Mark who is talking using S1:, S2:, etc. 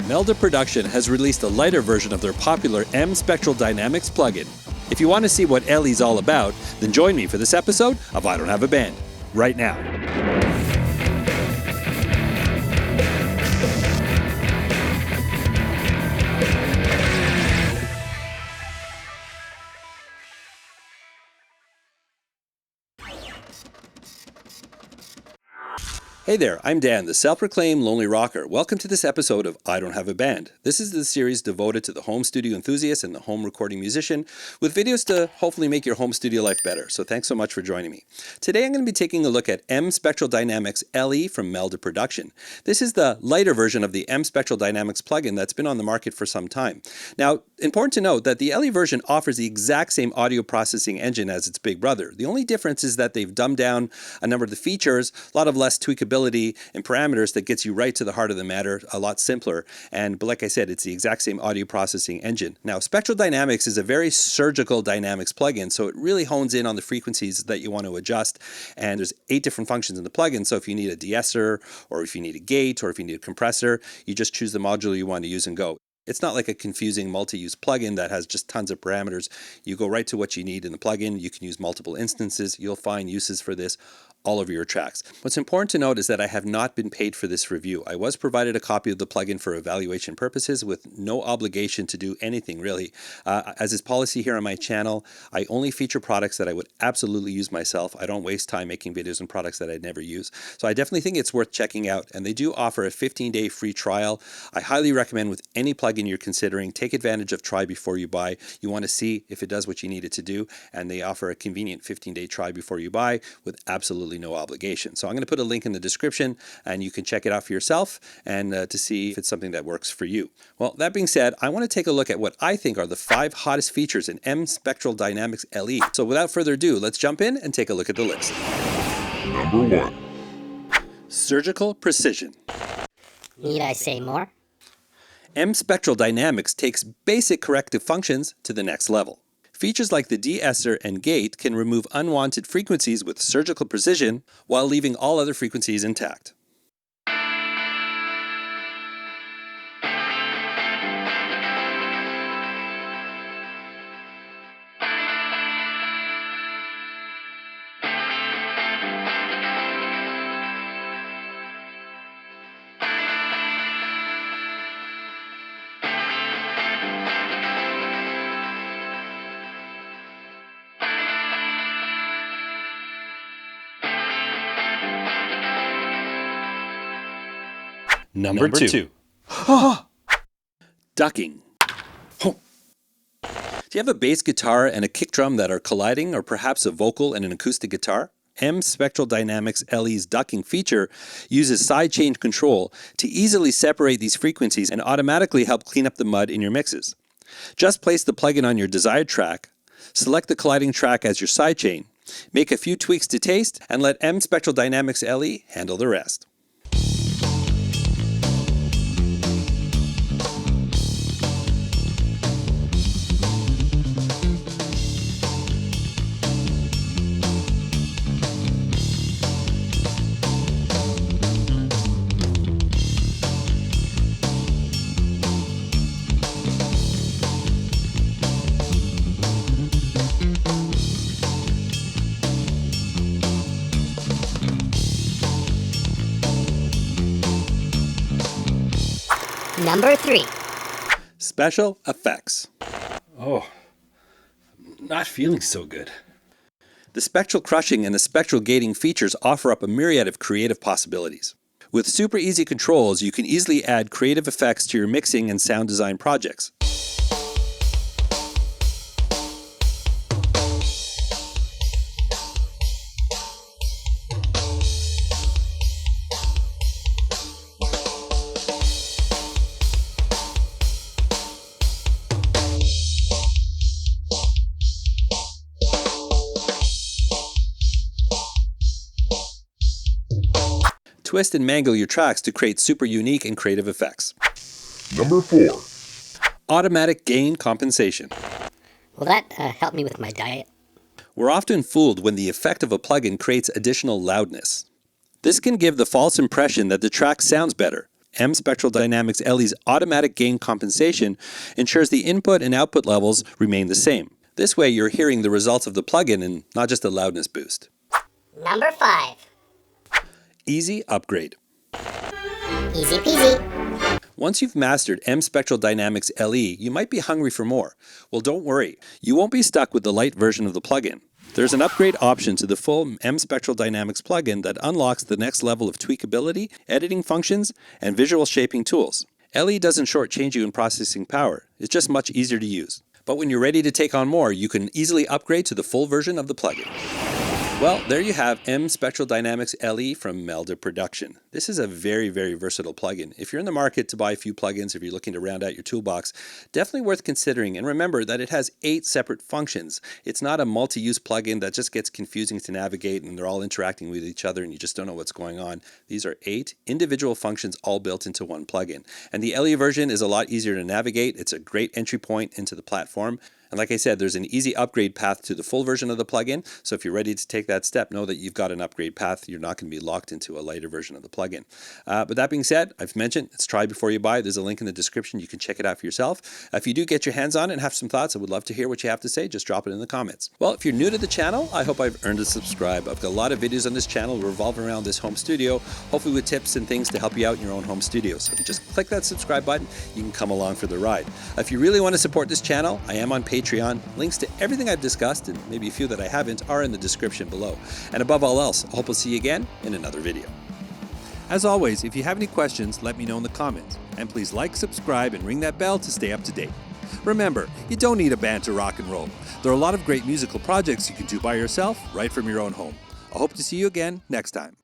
S1: MeldaProduction has released a lighter version of their popular MspectralDynamics plugin. If you want to see what LE is all about, then join me for this episode of I Don't Have a Band, right now. Hey there, I'm Dan, the self-proclaimed lonely rocker. Welcome to this episode of I Don't Have a Band. This is the series devoted to the home studio enthusiast and the home recording musician, with videos to hopefully make your home studio life better. So thanks so much for joining me. Today I'm going to be taking a look at MspectralDynamicsLE from MeldaProduction. This is the lighter version of the MspectralDynamics plugin that's been on the market for some time. Now, important to note that the LE version offers the exact same audio processing engine as its big brother. The only difference is that they've dumbed down a number of the features, a lot of less tweakability and parameters that gets you right to the heart of the matter, a lot simpler. But like I said, it's the exact same audio processing engine. Now, Spectral Dynamics is a very surgical dynamics plugin, so it really hones in on the frequencies that you want to adjust. And there's 8 different functions in the plugin. So if you need a De-Esser, or if you need a gate, or if you need a compressor, you just choose the module you want to use and go. It's not like a confusing multi-use plugin that has just tons of parameters. You go right to what you need in the plugin. You can use multiple instances. You'll find uses for this all over your tracks. What's important to note is that I have not been paid for this review. I was provided a copy of the plugin for evaluation purposes with no obligation to do anything really. As is policy here on my channel, I only feature products that I would absolutely use myself. I don't waste time making videos on products that I'd never use. So I definitely think it's worth checking out, and they do offer a 15-day free trial. I highly recommend with any plugin you're considering, take advantage of try before you buy. You want to see if it does what you need it to do, and they offer a convenient 15-day try before you buy with absolutely no obligation. So I'm going to put a link in the description and you can check it out for yourself and to see if it's something that works for you. Well, that being said, I want to take a look at what I think are the 5 hottest features in MspectralDynamicsLE. So without further ado, let's jump in and take a look at the list.
S2: Number 1.
S1: Surgical precision.
S3: Need I say more?
S1: MspectralDynamics takes basic corrective functions to the next level. Features like the De-Esser and gate can remove unwanted frequencies with surgical precision while leaving all other frequencies intact. Number 2. Ducking. Do you have a bass guitar and a kick drum that are colliding, or perhaps a vocal and an acoustic guitar? MspectralDynamicsLE's ducking feature uses sidechain control to easily separate these frequencies and automatically help clean up the mud in your mixes. Just place the plugin on your desired track, select the colliding track as your sidechain, make a few tweaks to taste, and let MspectralDynamicsLE handle the rest.
S3: Number 3.
S1: Special effects.
S4: Oh, I'm not feeling so good.
S1: The spectral crushing and the spectral gating features offer up a myriad of creative possibilities. With super easy controls, you can easily add creative effects to your mixing and sound design projects. Twist and mangle your tracks to create super unique and creative effects.
S2: Number 4.
S1: Automatic gain compensation.
S3: Will that help me with my diet?
S1: We're often fooled when the effect of a plugin creates additional loudness. This can give the false impression that the track sounds better, MspectralDynamicsLE's automatic gain compensation ensures the input and output levels remain the same. This way you're hearing the results of the plugin and not just a loudness boost.
S3: Number 5.
S1: Easy upgrade.
S3: Easy peasy.
S1: Once you've mastered MspectralDynamicsLE, you might be hungry for more. Well, don't worry. You won't be stuck with the light version of the plugin. There's an upgrade option to the full MspectralDynamics plugin that unlocks the next level of tweakability, editing functions, and visual shaping tools. LE doesn't shortchange you in processing power. It's just much easier to use. But when you're ready to take on more, you can easily upgrade to the full version of the plugin. Well, there you have MspectralDynamicsLE from MeldaProduction. This is a very, very versatile plugin. If you're in the market to buy a few plugins, if you're looking to round out your toolbox, definitely worth considering. And remember that it has 8 separate functions. It's not a multi-use plugin that just gets confusing to navigate and they're all interacting with each other and you just don't know what's going on. These are 8 individual functions all built into one plugin. And the LE version is a lot easier to navigate. It's a great entry point into the platform. And like I said, there's an easy upgrade path to the full version of the plugin. So if you're ready to take that step, know that you've got an upgrade path. You're not going to be locked into a lighter version of the plugin. But that being said, I've mentioned it's try before you buy. There's a link in the description. You can check it out for yourself. If you do get your hands on it and have some thoughts, I would love to hear what you have to say. Just drop it in the comments. Well, if you're new to the channel, I hope I've earned a subscribe. I've got a lot of videos on this channel revolving around this home studio, hopefully with tips and things to help you out in your own home studio. So if you just click that subscribe button, you can come along for the ride. If you really want to support this channel, I am on Patreon. Links to everything I've discussed, and maybe a few that I haven't, are in the description below. And above all else, I hope I'll see you again in another video. As always, if you have any questions, let me know in the comments. And please like, subscribe, and ring that bell to stay up to date. Remember, you don't need a band to rock and roll. There are a lot of great musical projects you can do by yourself, right from your own home. I hope to see you again next time.